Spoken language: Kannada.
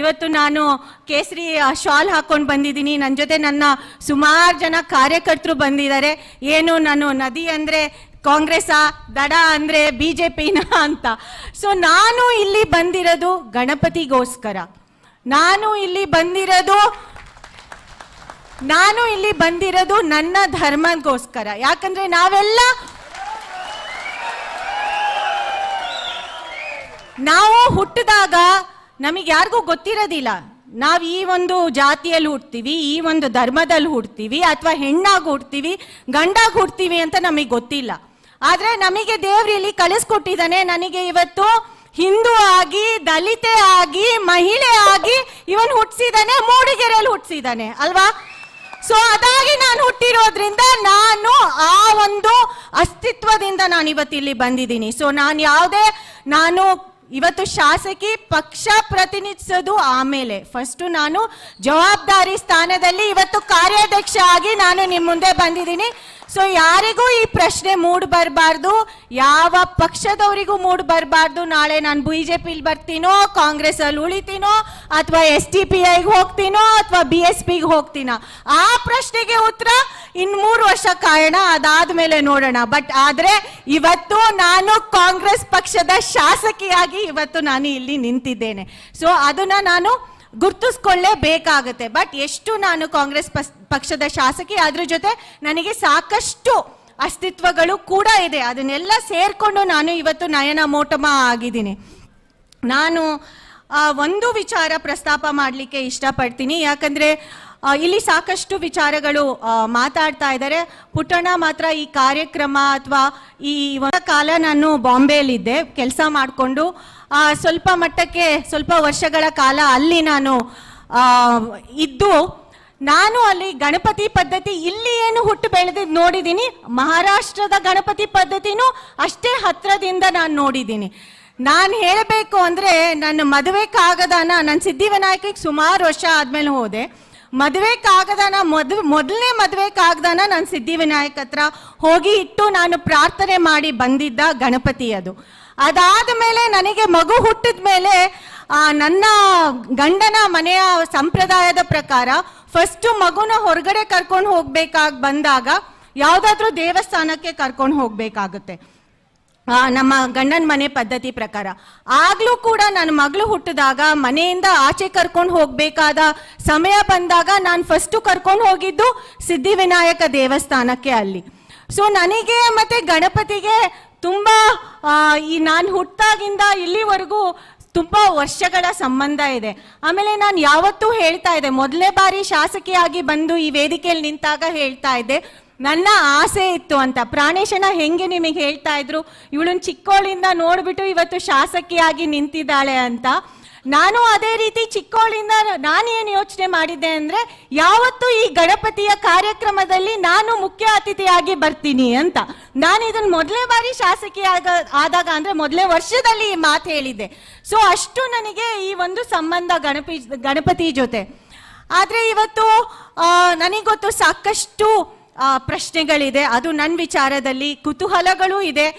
ಇವತ್ತು ನಾನು ಕೇಸರಿ ಶಾಲ್ ಹಾಕೊಂಡು ಬಂದಿದ್ದೀನಿ. ನನ್ನ ಜೊತೆ ನನ್ನ ಸುಮಾರು ಜನ ಕಾರ್ಯಕರ್ತರು ಬಂದಿದ್ದಾರೆ. ಏನು ನಾನು ನದಿ ಅಂದರೆ ಕಾಂಗ್ರೆಸ್ಸಾ, ದಡ ಅಂದರೆ BJPನ ಅಂತ. ಸೊ ನಾನು ಇಲ್ಲಿ ಬಂದಿರೋದು ಗಣಪತಿಗೋಸ್ಕರ. ನಾನು ಇಲ್ಲಿ ಬಂದಿರೋದು ನನ್ನ ಧರ್ಮಗೋಸ್ಕರ. ಯಾಕಂದ್ರೆ ನಾವು ಹುಟ್ಟಿದಾಗ ನಮಗೆ ಯಾರಿಗೂ ಗೊತ್ತಿರೋದಿಲ್ಲ ನಾವು ಈ ಒಂದು ಜಾತಿಯಲ್ಲಿ ಹುಡ್ತೀವಿ, ಈ ಒಂದು ಧರ್ಮದಲ್ಲಿ ಹುಡ್ತೀವಿ, ಅಥವಾ ಹೆಣ್ಣಾಗಿ ಹುಡ್ತೀವಿ, ಗಂಡಾಗಿ ಹುಡ್ತೀವಿ ಅಂತ ನಮಗೆ ಗೊತ್ತಿಲ್ಲ. ಆದ್ರೆ ನಮಗೆ ದೇವ್ರು ಇಲ್ಲಿ ಕಳಿಸ್ಕೊಟ್ಟಿದ್ದಾನೆ. ನನಗೆ ಇವತ್ತು ಹಿಂದೂ ಆಗಿ, ದಲಿತೆ ಆಗಿ, ಮಹಿಳೆ ಆಗಿ ಇವನ್ ಹುಟ್ಟಿಸಿದಾನೆ, ಮೂಡಿಗೆರೆಯಲ್ಲಿ ಹುಟ್ಟಿಸಿದಾನೆ ಅಲ್ವಾ. ಸೊ ಅದಾಗಿ ನಾನು ಹುಟ್ಟಿರೋದ್ರಿಂದ ನಾನು ಆ ಒಂದು ಅಸ್ತಿತ್ವದಿಂದ ನಾನು ಇವತ್ತಿಲ್ಲಿ ಬಂದಿದ್ದೀನಿ. ಸೊ ನಾನು ಇವತ್ತು ಶಾಸಕಿ ಪಕ್ಷ ಪ್ರತಿನಿಧಿಸೋದು ಆಮೇಲೆ, ಫಸ್ಟ್ ನಾನು ಜವಾಬ್ದಾರಿ ಸ್ಥಾನದಲ್ಲಿ ಇವತ್ತು ಕಾರ್ಯಾಧ್ಯಕ್ಷ ಆಗಿ ನಾನು ನಿಮ್ಮ ಮುಂದೆ ಬಂದಿದ್ದೀನಿ. ಸೊ ಯಾರಿಗೂ ಈ ಪ್ರಶ್ನೆ ಮೂಡ್ ಬರಬಾರ್ದು, ಯಾವ ಪಕ್ಷದವರಿಗೂ ಮೂಡ್ ಬರಬಾರ್ದು ನಾಳೆ ನಾನು BJPಲಿ ಬರ್ತೀನೋ, ಕಾಂಗ್ರೆಸ್ ಅಲ್ಲಿ ಉಳಿತೀನೋ, ಅಥವಾ SDPIಗೆ ಹೋಗ್ತೀನೋ, ಅಥವಾ BSPಗೆ ಹೋಗ್ತೀನೋ. ಆ ಪ್ರಶ್ನೆಗೆ ಉತ್ತರ ಇನ್ನು 3 ವರ್ಷ ಕಾಯೋಣ, ಅದಾದ್ಮೇಲೆ ನೋಡೋಣ. ಬಟ್ ಆದ್ರೆ ಇವತ್ತು ನಾನು ಕಾಂಗ್ರೆಸ್ ಪಕ್ಷದ ಶಾಸಕಿಯಾಗಿ ಇವತ್ತು ನಾನು ಇಲ್ಲಿ ನಿಂತಿದ್ದೇನೆ. ಸೊ ಅದನ್ನ ನಾನು ಗುರ್ತಿಸ್ಕೊಳ್ಳೇಬೇಕಾಗತ್ತೆ. ಬಟ್ ಎಷ್ಟು ನಾನು ಕಾಂಗ್ರೆಸ್ ಪಕ್ಷದ ಶಾಸಕಿ, ಅದ್ರ ಜೊತೆ ನನಗೆ ಸಾಕಷ್ಟು ಅಸ್ತಿತ್ವಗಳು ಕೂಡ ಇದೆ. ಅದನ್ನೆಲ್ಲ ಸೇರ್ಕೊಂಡು ನಾನು ಇವತ್ತು ನಯನ ಮೋಟಮ ಆಗಿದ್ದೀನಿ. ನಾನು ಒಂದು ವಿಚಾರ ಪ್ರಸ್ತಾಪ ಮಾಡಲಿಕ್ಕೆ ಇಷ್ಟಪಡ್ತೀನಿ. ಯಾಕಂದ್ರೆ ಇಲ್ಲಿ ಸಾಕಷ್ಟು ವಿಚಾರಗಳು ಮಾತಾಡ್ತಾ ಇದ್ದಾರೆ. ಪುಟ್ಟಣ್ಣ ಮಾತ್ರ ಈ ಕಾರ್ಯಕ್ರಮ ಅಥವಾ ಈ ಒಂದು ಕಾಲ ನಾನು ಬಾಂಬೆಯಲ್ಲಿದ್ದೆ ಕೆಲಸ ಮಾಡಿಕೊಂಡು, ಸ್ವಲ್ಪ ಮಟ್ಟಕ್ಕೆ ಸ್ವಲ್ಪ ವರ್ಷಗಳ ಕಾಲ ಅಲ್ಲಿ ನಾನು ಇದ್ದು, ನಾನು ಅಲ್ಲಿ ಗಣಪತಿ ಪದ್ಧತಿ ಇಲ್ಲಿ ಏನು ಹುಟ್ಟು ಬೆಳೆದಿದ್ದು ನೋಡಿದ್ದೀನಿ, ಮಹಾರಾಷ್ಟ್ರದ ಗಣಪತಿ ಪದ್ಧತಿನೂ ಅಷ್ಟೇ ಹತ್ರದಿಂದ ನಾನು ನೋಡಿದ್ದೀನಿ. ನಾನು ಹೇಳಬೇಕು ಅಂದರೆ ನನ್ನ ಮದುವೆ ಕಾಗದಾನ ನಾನು ಸಿದ್ಧಿವಿನಾಯಕಕ್ಕೆ ಸುಮಾರು ವರ್ಷ ಆದಮೇಲೆ ಹೋದೆ. ಮದುವೆ ಕಾಗದಾನ ಮೊದಲನೇ ಮದುವೆ ಕಾಗದಾನ ನಾನು ಸಿದ್ಧಿವಿನಾಯಕ ಹತ್ರ ಹೋಗಿ ಇಟ್ಟು ನಾನು ಪ್ರಾರ್ಥನೆ ಮಾಡಿ ಬಂದಿದ್ದ ಗಣಪತಿ ಅದು. ಅದಾದ ಮೇಲೆ ನನಗೆ ಮಗು ಹುಟ್ಟಿದ ಮೇಲೆ ನನ್ನ ಗಂಡನ ಮನೆಯ ಸಂಪ್ರದಾಯದ ಪ್ರಕಾರ ಫಸ್ಟ್ ಮಗುನ ಹೊರಗಡೆ ಕರ್ಕೊಂಡು ಹೋಗ್ಬೇಕಾಗಿ ಬಂದಾಗ ಯಾವುದಾದ್ರೂ ದೇವಸ್ಥಾನಕ್ಕೆ ಕರ್ಕೊಂಡು ಹೋಗ್ಬೇಕಾಗುತ್ತೆ ನಮ್ಮ ಗಂಡನ ಮನೆ ಪದ್ಧತಿ ಪ್ರಕಾರ. ಆಗ್ಲೂ ಕೂಡ ನನ್ನ ಮಗಳು ಹುಟ್ಟಿದಾಗ ಮನೆಯಿಂದ ಆಚೆ ಕರ್ಕೊಂಡು ಹೋಗ್ಬೇಕಾದ ಸಮಯ ಬಂದಾಗ ನಾನು ಫಸ್ಟ್ ಕರ್ಕೊಂಡು ಹೋಗಿದ್ದು ಸಿದ್ಧಿವಿನಾಯಕ ದೇವಸ್ಥಾನಕ್ಕೆ ಅಲ್ಲಿ. ಸೊ ನನಗೆ ಮತ್ತೆ ಗಣಪತಿಗೆ ತುಂಬಾ ನಾನು ಹುಟ್ಟಾಗಿಂದ ಇಲ್ಲಿವರೆಗೂ ತುಂಬಾ ವರ್ಷಗಳ ಸಂಬಂಧ ಇದೆ. ಆಮೇಲೆ ನಾನು ಯಾವತ್ತೂ ಹೇಳ್ತಾ ಇದ್ದೆ, ಮೊದಲನೇ ಬಾರಿ ಶಾಸಕಿಯಾಗಿ ಬಂದು ಈ ವೇದಿಕೆಯಲ್ಲಿ ನಿಂತಾಗ ಹೇಳ್ತಾ ಇದ್ದೆ, ನನ್ನ ಆಸೆ ಇತ್ತು ಅಂತ. ಪ್ರಾಣೇಶನ ಹೆಂಗೆ ನಿಮಗೆ ಹೇಳ್ತಾ ಇದ್ರು, ಇವಳನ್ನ ಚಿಕ್ಕವಳಿಂದ ನೋಡ್ಬಿಟ್ಟು ಇವತ್ತು ಶಾಸಕಿಯಾಗಿ ನಿಂತಿದ್ದಾಳೆ ಅಂತ. ನಾನು ಅದೇ ರೀತಿ ಚಿಕ್ಕವಳಿಂದ ನಾನೇನು ಯೋಚನೆ ಮಾಡಿದ್ದೆ ಅಂದ್ರೆ, ಯಾವತ್ತು ಈ ಗಣಪತಿಯ ಕಾರ್ಯಕ್ರಮದಲ್ಲಿ ನಾನು ಮುಖ್ಯ ಅತಿಥಿಯಾಗಿ ಬರ್ತೀನಿ ಅಂತ. ನಾನು ಇದನ್ನ ಮೊದಲೇ ಬಾರಿ ಶಾಸಕಿ ಆದಾಗ ಅಂದ್ರೆ ಮೊದಲೇ ವರ್ಷದಲ್ಲಿ ಈ ಮಾತು ಹೇಳಿದ್ದೆ. ಸೊ ಅಷ್ಟು ನನಗೆ ಈ ಒಂದು ಸಂಬಂಧ ಗಣಪತಿ ಜೊತೆ. ಆದ್ರೆ ಇವತ್ತು ನನಗೊತ್ತು ಸಾಕಷ್ಟು ಪ್ರಶ್ನೆಗಳಿದೆ, ಅದು ನನ್ನ ವಿಚಾರದಲ್ಲಿ ಕುತೂಹಲಗಳು ಇದೆ.